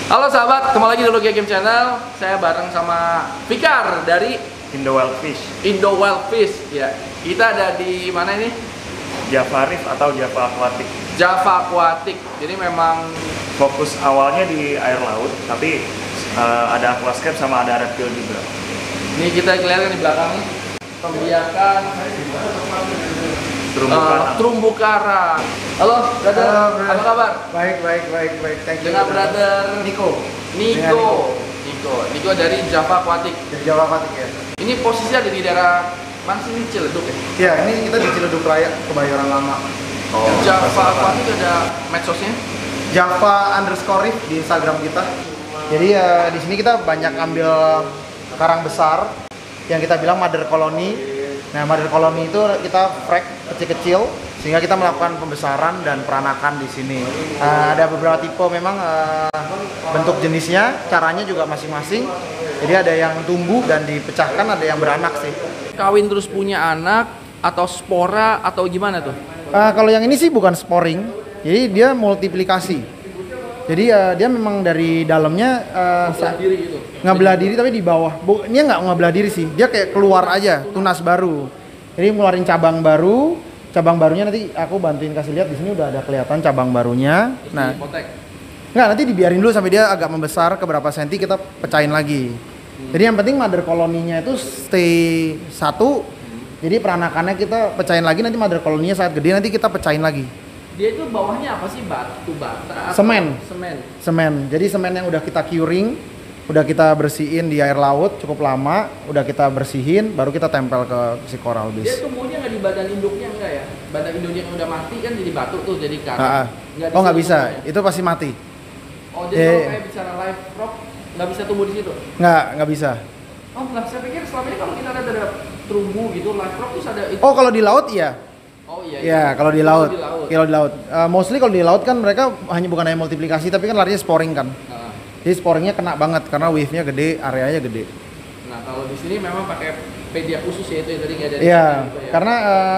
Halo sahabat, kembali lagi di Logia Game Channel. Saya bareng sama Fikar dari Indo Wild Fish. Indo Wild Fish. Ya, kita ada di mana ini? Java Reef atau Java Aquatic. Java Aquatic. Jadi memang Fokus awalnya di air laut, tapi ada aquascape sama ada reptil juga. ini kita kelihatan di belakang nih pembiakan terumbu karang. Halo, brother. Halo, brother. Apa kabar? Baik. Thank you. Dengan brother Niko. Niko dari Java Aquatic. Dari Jawa Aquatic ya. Ini posisinya ada di daerah mana sih, ini Ciledug ya? Iya, ini kita di Ciledug Raya, Kebayoran Lama. Java Aquatic ada medsosnya? Java_Reef di Instagram kita. Jadi ya di sini kita banyak ambil karang besar yang kita bilang mother colony. Nah, mother colony itu kita frack kecil-kecil sehingga kita melakukan pembesaran dan peranakan di sini. Ada beberapa tipe memang bentuk jenisnya, caranya juga masing-masing. Jadi ada yang tumbuh dan dipecahkan, ada yang beranak sih. Kawin terus punya anak atau spora atau gimana tuh? Kalau yang ini sih bukan sporing, jadi dia multiplikasi. Jadi dia memang dari dalamnya Diri gitu. ngebelah diri tapi di bawah. Ini nggak ngebelah diri sih, dia kayak keluar aja tunas baru. Jadi ngeluarin cabang baru. Cabang barunya nanti aku bantuin kasih lihat, di sini udah ada kelihatan cabang barunya. Terus Nah, dipotek. nggak, nanti dibiarin dulu sampai dia agak membesar ke berapa senti, kita pecahin lagi. Jadi yang penting mother koloninya itu stay satu. Jadi peranakannya kita pecahin lagi, nanti mother koloninya saat gede nanti kita pecahin lagi. Dia itu bawahnya apa sih? Batu bata? Semen. Semen. Jadi semen yang udah kita curing, udah kita bersihin di air laut cukup lama, udah kita bersihin, baru kita tempel ke si coral Dia base. tumbuhnya nggak di badan induknya enggak ya? Badan induknya yang udah mati kan jadi batu tuh, jadi karang. Oh nggak bisa, itu pasti mati. Oh, jadi kalau kayak bicara live rock nggak bisa tumbuh di situ? Nggak bisa. Oh, nggak. Saya pikir selama ini kalau kita ada terumbu gitu, live rock terus ada itu. Oh kalau di laut iya. Oh iya. Ya kalau di laut. Kalau di laut. Mostly kalau di laut kan mereka bukan hanya multiplikasi tapi kan larinya sporing kan. Nah, Jadi sporingnya kena banget karena wave-nya gede, areanya gede. nah, kalau di sini memang pakai media khusus ya, itu ya, tadi nggak ada. Iya, gitu ya. karena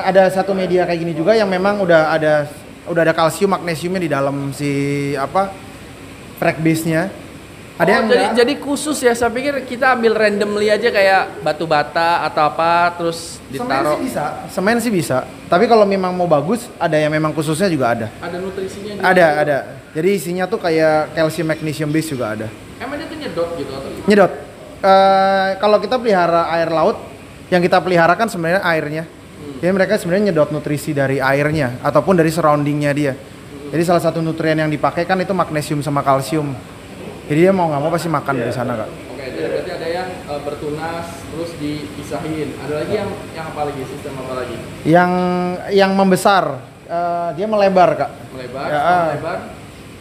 ada satu media kayak gini juga yang memang udah ada kalsium, magnesiumnya di dalam si frack base-nya. Ada yang jadi khusus ya. Saya pikir kita ambil randomly aja kayak batu bata atau apa terus ditaruh. Semen sih bisa. Tapi kalau memang mau bagus, ada yang memang khususnya juga ada. Ada nutrisinya juga. Ada. Jadi isinya tuh kayak calcium magnesium base juga ada. Emang dia tuh nyedot gitu atau gimana? Nyedot. Kalau kita pelihara air laut, yang kita pelihara kan sebenarnya airnya. Jadi mereka sebenarnya nyedot nutrisi dari airnya ataupun dari surroundingnya dia. Jadi salah satu nutrien yang dipakai kan itu magnesium sama kalsium. Jadi dia mau nggak mau pasti makan dari sana kak. Oke, jadi berarti ada yang bertunas terus dipisahin. Ada lagi yang apa lagi? Sistem apa lagi? Yang membesar, dia melebar kak. Melebar, Ya, melebar.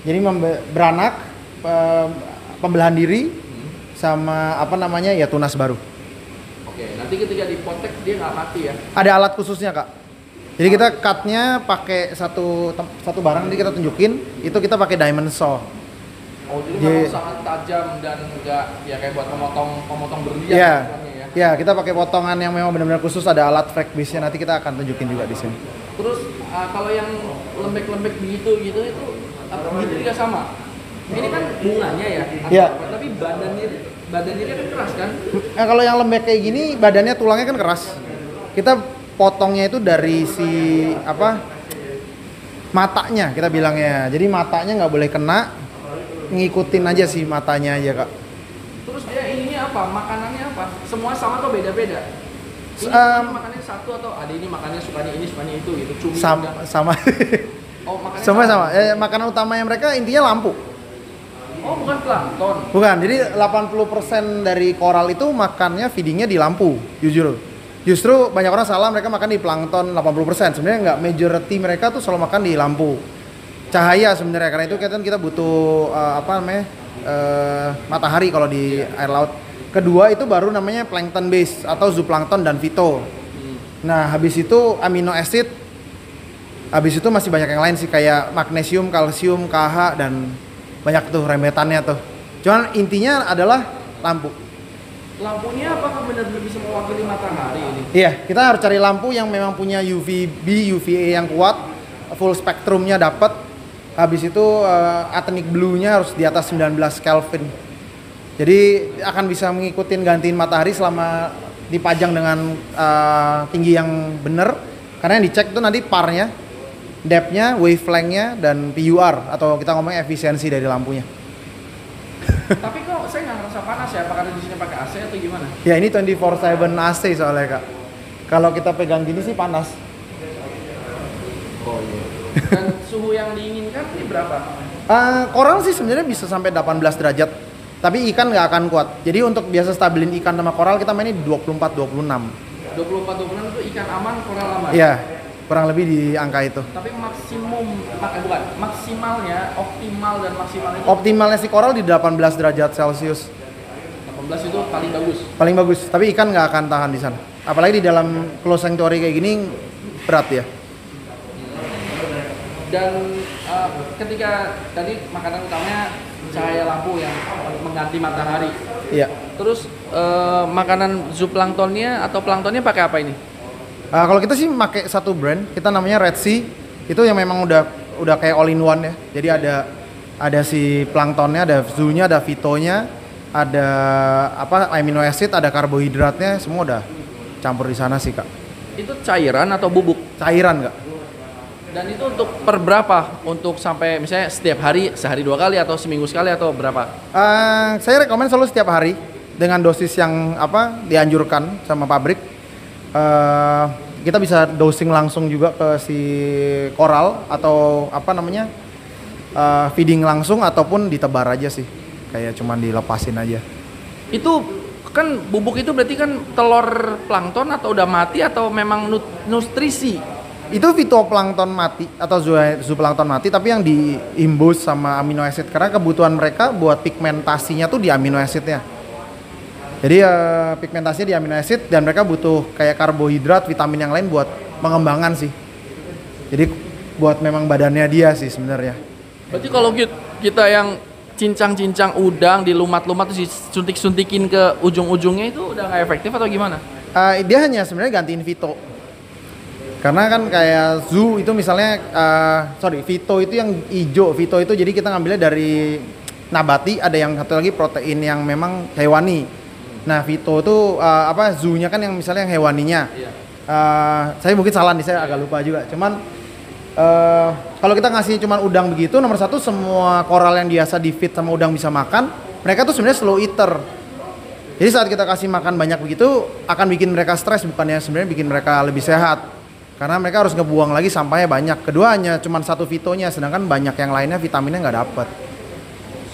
Jadi beranak, pembelahan diri, sama ya tunas baru. Oke, nanti ketika dipotek dia nggak mati ya? Ada alat khususnya kak. Jadi kita cutnya pakai satu barang, nanti kita tunjukin. Itu kita pakai diamond saw. Oh, jadi memang sangat tajam dan nggak ya kayak buat pemotong berlian. Iya. Ya. Ya, kita pakai potongan yang memang benar-benar khusus, ada alat frack base-nya, nanti kita akan tunjukin juga di sini. Terus kalau yang lembek-lembek gitu itu gitu juga sama. Ini kan bunganya ya. Iya. Tapi badannya kan keras kan? Nah, kalau yang lembek kayak gini, badannya tulangnya kan keras. Kita potongnya itu dari si matanya kita bilangnya. Jadi matanya nggak boleh kena, ngikutin aja sih matanya aja kak. Terus dia ininya apa? Makanannya apa? Semua sama atau beda-beda? Ini makannya satu atau ada ini makannya sukanya itu gitu. Cumi Sama. Oh, makannya Semua sama. Makanan utamanya mereka intinya lampu. Oh, bukan plankton. Bukan. Jadi 80% dari koral itu makannya feedingnya di lampu. Justru banyak orang salah, mereka makan di plankton 80%. Sebenarnya nggak, majority mereka tuh selalu makan di lampu. Cahaya sebenarnya, karena itu kita butuh matahari kalau di air laut. Kedua itu baru namanya plankton base atau zooplankton dan phyto. Nah, habis itu amino acid. Habis itu masih banyak yang lain sih kayak magnesium, kalsium, KH dan banyak tuh rembetannya tuh. Cuman intinya adalah lampu. Lampunya apakah benar-benar bisa mewakili matahari ini? Iya, kita harus cari lampu yang memang punya UVB, UVA yang kuat, full spektrumnya dapat. Habis itu ethnic blue-nya harus di atas 19 Kelvin. Jadi akan bisa ngikutin gantiin matahari selama dipajang dengan tinggi yang benar. Karena yang dicek itu nanti parnya, depth-nya, wavelength-nya, dan PUR atau kita ngomong efisiensi dari lampunya. Tapi kok saya nggak ngerasa panas ya? Apakah di sini pakai AC atau gimana? Ya ini 24/7 AC soalnya Kak. Kalau kita pegang gini sih panas. Oh iya. Dan suhu yang diinginkan ini berapa? Coral sih sebenarnya bisa sampai 18 derajat. Tapi ikan nggak akan kuat. Jadi untuk biasa stabilin ikan sama coral kita mainnya di 24-26. 24-26 itu ikan aman, coral aman? Iya, kurang lebih di angka itu. Tapi maksimalnya, optimal dan maksimal itu? Optimalnya si coral di 18 derajat Celcius. 18 itu paling bagus? Paling bagus, tapi ikan nggak akan tahan di sana. Apalagi di dalam close sanctuary kayak gini, berat ya. Dan ketika tadi makanan utamanya cahaya lampu yang mengganti matahari. Iya. Terus makanan zooplanktonnya atau planktonnya pakai apa ini? Kalau kita sih pakai satu brand, kita namanya Red Sea. Itu yang memang udah kayak all in one ya. Jadi ada si planktonnya, ada zoonya, ada phytonya, ada amino acid, ada karbohidratnya, semua udah campur di sana sih Kak. Itu cairan atau bubuk? Cairan Kak. Dan itu untuk per berapa? Untuk sampai misalnya setiap hari, sehari 2 kali atau seminggu sekali atau berapa? Saya rekomen selalu setiap hari dengan dosis yang dianjurkan sama pabrik. Kita bisa dosing langsung juga ke si coral atau feeding langsung ataupun ditebar aja sih. Kayak cuman dilepasin aja. Itu kan bubuk itu berarti kan telur plankton atau udah mati atau memang nutrisi? Itu fitoplankton mati atau zooplankton mati tapi yang diimbus sama amino acid karena kebutuhan mereka buat pigmentasinya tuh di amino acidnya. Jadi pigmentasinya di amino acid dan mereka butuh kayak karbohidrat, vitamin yang lain buat pengembangan sih. Jadi buat memang badannya dia sih sebenarnya. Berarti kalau kita yang cincang-cincang udang dilumat-lumat terus disuntik-suntikin ke ujung-ujungnya itu udah nggak efektif atau gimana? Dia hanya sebenarnya gantiin fito. Karena kan kayak zoo itu misalnya, Vito itu yang hijau, Vito itu jadi kita ngambilnya dari nabati, ada yang satu lagi protein yang memang hewani. Nah Vito itu zoo-nya kan yang misalnya yang hewaninya. Iya. Saya mungkin salah nih, saya agak lupa juga. Cuman kalau kita ngasih cuman udang begitu, nomor satu semua koral yang biasa di feed sama udang bisa makan, mereka tuh sebenarnya slow eater. Jadi saat kita kasih makan banyak begitu, akan bikin mereka stres, bukannya sebenarnya bikin mereka lebih sehat. Karena mereka harus ngebuang lagi sampahnya banyak. Kedua hanya cuma satu fitonya, sedangkan banyak yang lainnya vitaminnya nggak dapet.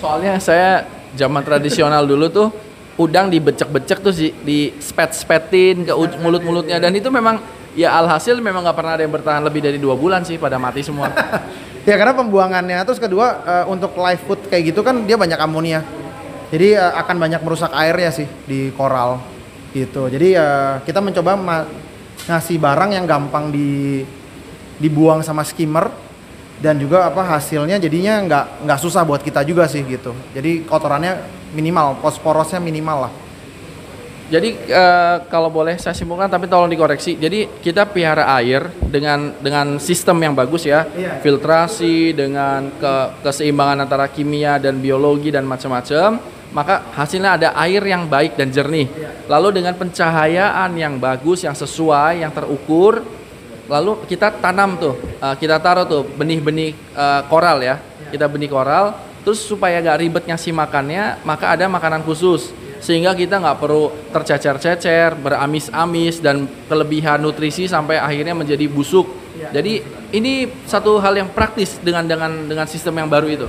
Soalnya saya zaman tradisional dulu tuh udang dibecek-becek tuh di spet-spetin ke mulut-mulutnya dan itu memang ya alhasil memang nggak pernah ada yang bertahan lebih dari 2 bulan sih, pada mati semua. Ya karena pembuangannya. Terus kedua untuk live food kayak gitu kan dia banyak amonia. Jadi akan banyak merusak airnya sih di koral gitu. Jadi kita mencoba ngasih barang yang gampang dibuang sama skimmer dan juga hasilnya jadinya nggak susah buat kita juga sih gitu. Jadi kotorannya minimal, fosforosnya minimal lah. Jadi kalau boleh saya simpulkan tapi tolong dikoreksi. Jadi kita pelihara air dengan sistem yang bagus ya, Iya. Filtrasi dengan keseimbangan antara kimia dan biologi dan macam-macam. Maka hasilnya ada air yang baik dan jernih. Lalu dengan pencahayaan yang bagus, yang sesuai, yang terukur, lalu kita tanam tuh, kita taruh tuh benih-benih koral ya. Kita benih koral, terus supaya gak ribet ngasih makannya, maka ada makanan khusus. Sehingga kita nggak perlu tercecer-cecer, beramis-amis, dan kelebihan nutrisi sampai akhirnya menjadi busuk. Jadi ini satu hal yang praktis dengan sistem yang baru itu.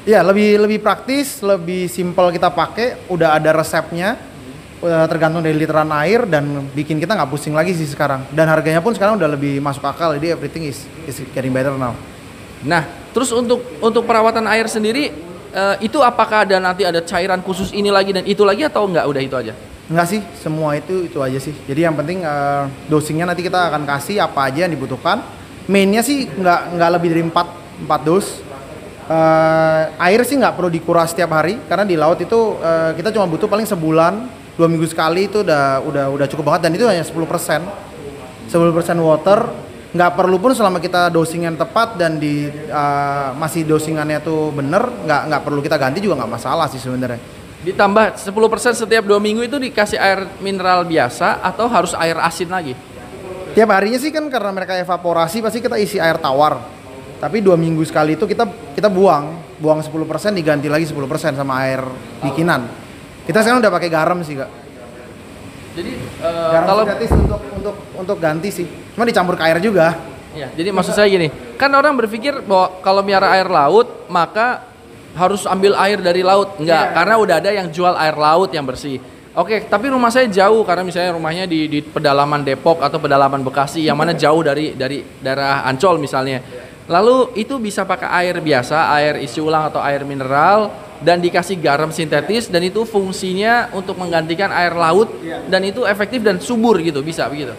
Iya, lebih praktis, lebih simpel kita pakai, udah ada resepnya, tergantung dari literan air dan bikin kita nggak pusing lagi sih sekarang. Dan harganya pun sekarang udah lebih masuk akal, jadi everything is getting better now. Nah, terus untuk perawatan air sendiri, itu apakah nanti ada cairan khusus ini lagi dan itu lagi atau enggak, udah itu aja? Enggak sih, semua itu aja sih. Jadi yang penting dosingnya nanti kita akan kasih apa aja yang dibutuhkan. Mainnya sih nggak lebih dari 4 dos. Air sih nggak perlu dikuras setiap hari karena di laut itu kita cuma butuh paling sebulan 2 minggu sekali itu udah cukup banget dan itu hanya 10% water nggak perlu pun selama kita dosing yang tepat dan masih dosingannya tuh bener, nggak perlu kita ganti juga nggak masalah sih sebenarnya. Ditambah 10% setiap 2 minggu itu dikasih air mineral biasa atau harus air asin lagi? Tiap harinya sih kan karena mereka evaporasi pasti kita isi air tawar. Tapi 2 minggu sekali itu kita buang 10% diganti lagi 10% sama air bikinan. Kita sekarang udah pakai garam sih, Kak. Jadi Garam kalau sintetis untuk ganti sih. Cuma dicampur ke air juga. ya, jadi maksud saya gini, kan orang berpikir bahwa kalau miara air laut maka harus ambil air dari laut. Enggak, karena udah ada yang jual air laut yang bersih. Oke, tapi rumah saya jauh karena misalnya rumahnya di pedalaman Depok atau pedalaman Bekasi yang mana jauh dari daerah Ancol misalnya. Lalu itu bisa pakai air biasa, air isi ulang atau air mineral dan dikasih garam sintetis dan itu fungsinya untuk menggantikan air laut dan itu efektif dan subur gitu, bisa begitu.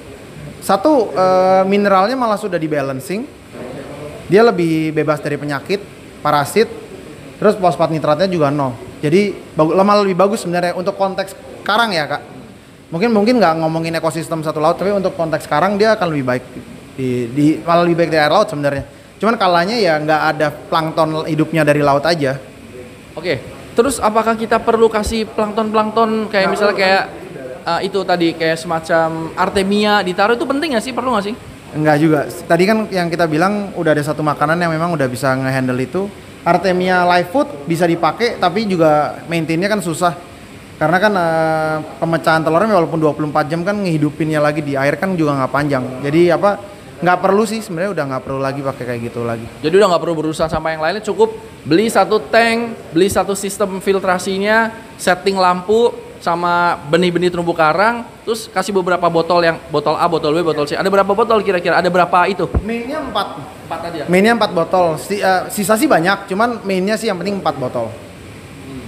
Satu, mineralnya malah sudah di balancing. Dia lebih bebas dari penyakit, parasit. Terus fosfat nitratnya juga nol. Jadi malah lebih bagus sebenarnya untuk konteks karang ya, Kak. Mungkin nggak ngomongin ekosistem satu laut, tapi untuk konteks karang dia akan lebih baik malah lebih baik dari air laut sebenarnya. Cuman kalanya ya nggak ada plankton hidupnya dari laut aja. Oke, terus apakah kita perlu kasih plankton kayak misalnya kayak itu tadi kayak semacam artemia ditaruh, itu penting nggak sih? Perlu nggak sih? Enggak juga. Tadi kan yang kita bilang udah ada satu makanan yang memang udah bisa ngehandle itu. Artemia live food bisa dipakai tapi juga maintainnya kan susah. Karena kan pemecahan telurnya walaupun 24 jam kan ngehidupinnya lagi di air kan juga nggak panjang. Jadi nggak perlu sih sebenarnya, udah nggak perlu lagi pakai kayak gitu lagi. Jadi udah nggak perlu berurusan sama yang lainnya, cukup beli satu tank, beli satu sistem filtrasinya, setting lampu sama benih-benih terumbu karang, terus kasih beberapa botol yang botol A, botol B, botol C. Ada berapa botol kira-kira? Ada berapa itu? Mainnya 4. 4 aja. Mainnya 4 botol. Sisa sih banyak, cuman mainnya sih yang penting 4 botol.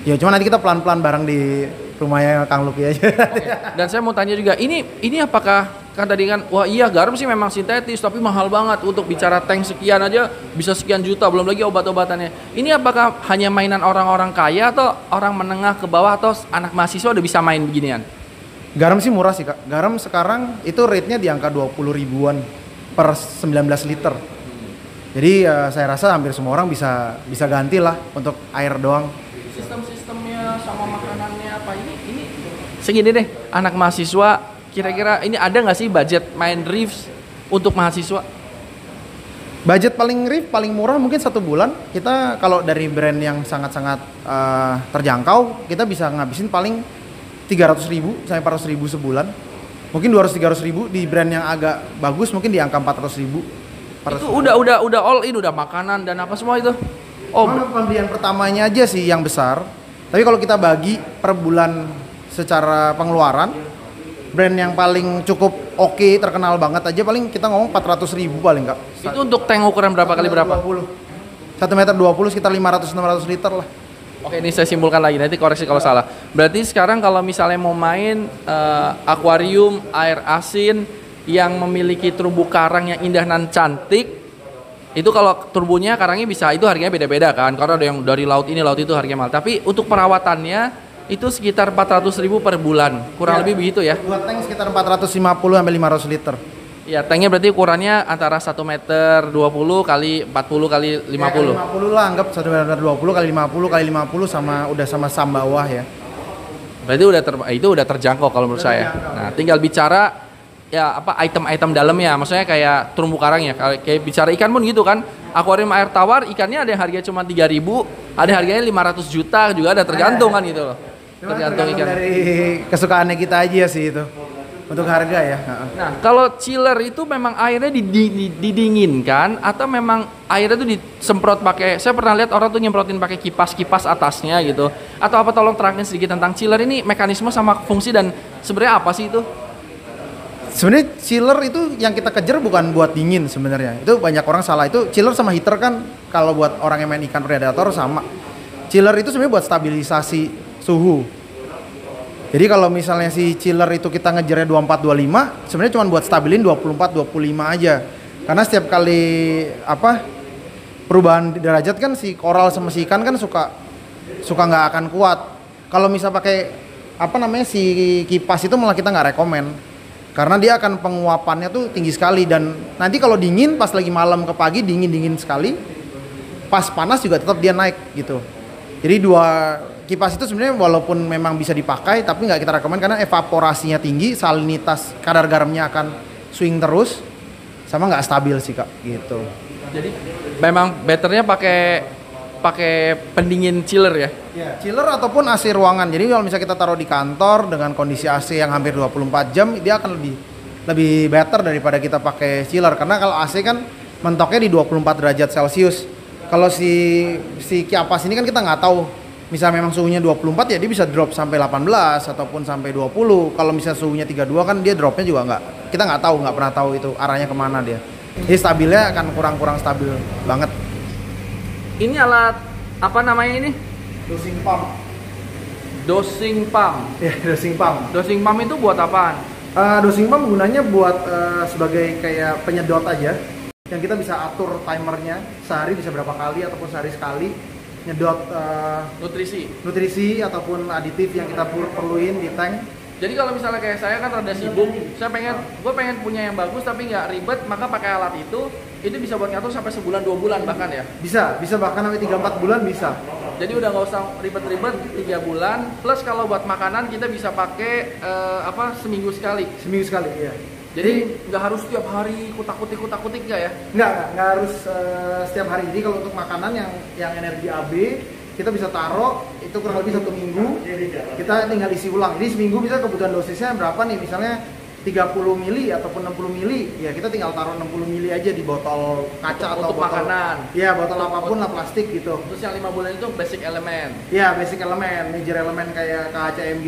Ya cuman nanti kita pelan-pelan bareng di rumahnya Kang Luki aja. Dan saya mau tanya juga, ini apakah kan tadi kan, wah iya garam sih memang sintetis tapi mahal banget, untuk bicara tank sekian aja bisa sekian juta, belum lagi obat-obatannya. Ini apakah hanya mainan orang-orang kaya atau orang menengah ke bawah atau anak mahasiswa udah bisa main beginian? Garam sih murah sih, Kak. Garam sekarang itu rate-nya di angka 20 ribuan per 19 liter. Jadi saya rasa hampir semua orang bisa ganti lah untuk air doang. Sistemnya sama makanannya apa ini segini deh, anak mahasiswa kira-kira ini ada nggak sih budget main Reefs untuk mahasiswa? Budget paling murah mungkin 1 bulan kita kalau dari brand yang sangat-sangat terjangkau kita bisa ngabisin paling 300.000 sampai 400.000 sebulan. Mungkin 200-300.000 di brand yang agak bagus mungkin di angka 400.000. Itu udah all in, udah makanan dan apa semua itu. Oh, pembelian pertamanya aja sih yang besar. Tapi kalau kita bagi per bulan secara pengeluaran, brand yang paling cukup oke, terkenal banget aja paling kita ngomong 400.000 paling, Kak. Itu untuk tank ukuran berapa kali berapa? 1 meter 20 sekitar 500-600 liter lah. Oke, ini saya simpulkan lagi, nanti koreksi kalau salah. Berarti sekarang kalau misalnya mau main akuarium air asin yang memiliki terumbu karang yang indah dan cantik, itu kalau turbunya karangnya bisa, itu harganya beda-beda kan, karena ada yang dari laut ini laut itu harganya mahal. Tapi untuk perawatannya itu sekitar 400.000 per bulan, kurang lebih begitu ya. Buat tank sekitar 450 sampai 500 liter. Ya, tanknya berarti ukurannya antara 1 meter 20 kali 40 kali 50. Ya, kali 50 lah, anggap 1 meter 20 kali 50 kali 50 sama sam bawah ya. Berarti itu udah terjangkau kalau menurut saya. Nah, tinggal bicara ya apa item-item dalamnya, maksudnya kayak terumbu karang ya, kayak bicara ikan pun gitu kan. Akuarium air tawar ikannya ada yang harganya cuma 3.000, ada harganya 500 juta juga ada, tergantung kan gitu loh. Tergantung ikan. Dari kesukaannya kita aja sih itu. Untuk harga ya. Nah, kalau chiller itu memang airnya didinginkan atau memang airnya itu disemprot pakai, saya pernah lihat orang tuh nyemprotin pakai kipas atasnya gitu. Atau apa, tolong terangin sedikit tentang chiller ini, mekanisme sama fungsi dan sebenarnya apa sih itu? Sebenarnya chiller itu yang kita kejar bukan buat dingin sebenarnya. Itu banyak orang salah. Itu chiller sama heater kan kalau buat orang yang main ikan predator sama. Chiller itu sebenarnya buat stabilisasi suhu. Jadi kalau misalnya si chiller itu kita ngejarnya 24-25, sebenarnya cuma buat stabilin 24-25 aja. Karena setiap kali perubahan derajat kan si koral sama si ikan kan suka nggak akan kuat. Kalau misal pakai si kipas itu malah kita nggak rekomen. Karena dia akan penguapannya tuh tinggi sekali, dan nanti kalau dingin pas lagi malam ke pagi dingin sekali, pas panas juga tetap dia naik gitu. Jadi dua kipas itu sebenarnya walaupun memang bisa dipakai tapi nggak kita rekomend karena evaporasinya tinggi, salinitas kadar garamnya akan swing terus, sama nggak stabil sih Kak gitu. Jadi memang betternya pakai pendingin chiller ya? Chiller ataupun AC ruangan. Jadi kalau misalnya kita taruh di kantor dengan kondisi AC yang hampir 24 jam, dia akan lebih better daripada kita pakai chiller. Karena kalau AC kan mentoknya di 24 derajat Celcius. Kalau si kipas ini kan kita nggak tahu. Misalnya memang suhunya 24 ya dia bisa drop sampai 18 ataupun sampai 20. Kalau misalnya suhunya 32 kan dia dropnya juga kita nggak pernah tahu itu arahnya kemana dia. Jadi stabilnya akan kurang stabil banget. Ini alat apa namanya ini? Dosing pump. Dosing pump. Ya, dosing pump. Dosing pump itu buat apaan? Dosing pump gunanya buat sebagai kayak penyedot aja. Yang kita bisa atur timernya sehari bisa berapa kali ataupun sehari sekali nyedot nutrisi ataupun aditif yang kita perluin di tank. Jadi kalau misalnya kayak saya kan rada sibuk, gue pengen punya yang bagus tapi nggak ribet, maka pakai alat itu bisa buat ngatur sampai sebulan 2 bulan bahkan ya? Bisa bahkan sampai 3-4 bulan bisa. Jadi udah nggak usah ribet-ribet 3 bulan. Plus kalau buat makanan kita bisa pakai seminggu sekali. Seminggu sekali, iya. Jadi nggak harus setiap hari kutak-kutik nggak ya? Nggak harus setiap hari. Jadi kalau untuk makanan yang energi AB kita bisa taruh itu kurang lebih 1 minggu, kita tinggal isi ulang. Jadi seminggu bisa kebutuhan dosisnya berapa nih, misalnya 30 mili ataupun 60 mili, ya kita tinggal taruh 60 mili aja di botol kaca atau botol makanan. Iya, botol apapun lah, plastik gitu. Terus yang 5 bulan itu basic elemen. Iya, basic elemen, major elemen kayak KHCMG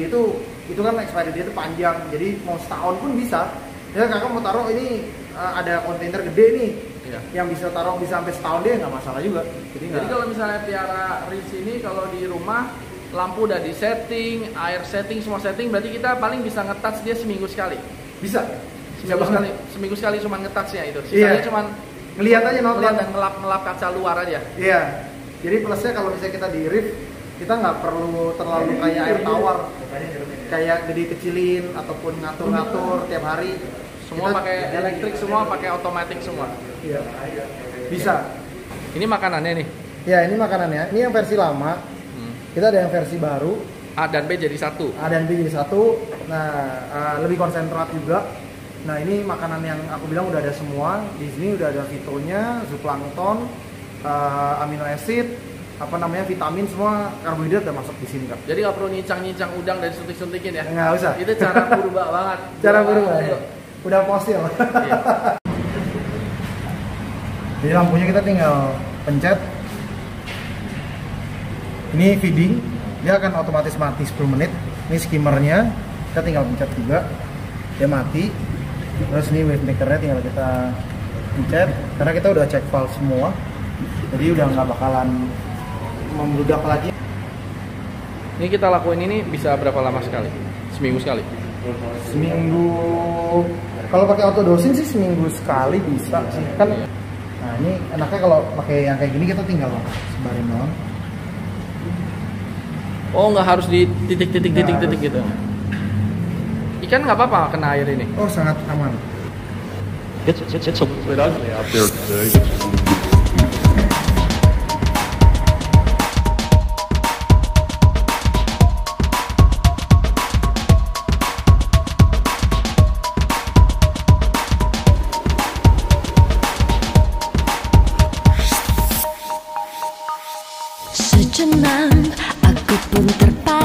itu kan expiry date itu panjang. Jadi mau setahun pun bisa. Ya kakak mau taruh ini ada kontainer gede nih. Iya. Yang bisa taruh bisa sampai setahun dia nggak masalah juga. Jadi kalau misalnya piara Riz ini kalau di rumah lampu udah di setting, air setting, semua setting, berarti kita paling bisa nge-touch dia seminggu sekali. Bisa. Seminggu sekali cuma nge-touch-nya itu. Sisanya cuma ngelihat aja nonton dan ngelap kaca luar aja. Iya. Jadi plusnya kalau misalnya kita di reef, kita nggak perlu terlalu kayak air tawar, kayak gede kecilin ataupun ngatur-ngatur tiap hari. Semua pakai elektrik, semua pakai otomatis semua. Iya. Bisa. Ini makanannya nih. Ya, ini makanannya. Ini yang versi lama. Kita ada yang versi baru. A dan B jadi satu. A dan B jadi satu. Nah, lebih konsentrat juga. Nah, ini makanan yang aku bilang udah ada semua. Di sini udah ada fitonya, zooplankton, amino acid, vitamin, semua karbohidrat udah masuk di sini, Kak. Jadi nggak perlu nyincang udang dan suntik-suntikin ya? Nggak usah. Itu cara purba banget. Cara purba ya. Udah fosil. Iya. Jadi lampunya kita tinggal pencet. Ini feeding, dia akan otomatis mati 10 menit. Ini skimmernya, kita tinggal pencet juga, dia mati. Terus ini wave makernya tinggal kita pencet, karena kita udah cek valve semua, jadi udah nggak bakalan membludak lagi. Ini kita lakuin ini bisa berapa lama sekali? Seminggu sekali? Seminggu, kalau pakai autodosing sih seminggu sekali bisa sih kan. Nah ini enaknya kalau pakai yang kayak gini kita tinggal sebarin doang. Oh, nggak harus di titik gitu. Ikan nggak apa-apa kena air ini? Oh, sangat aman. It's a little bit ugly out there today. Sejenak aku pun terpaku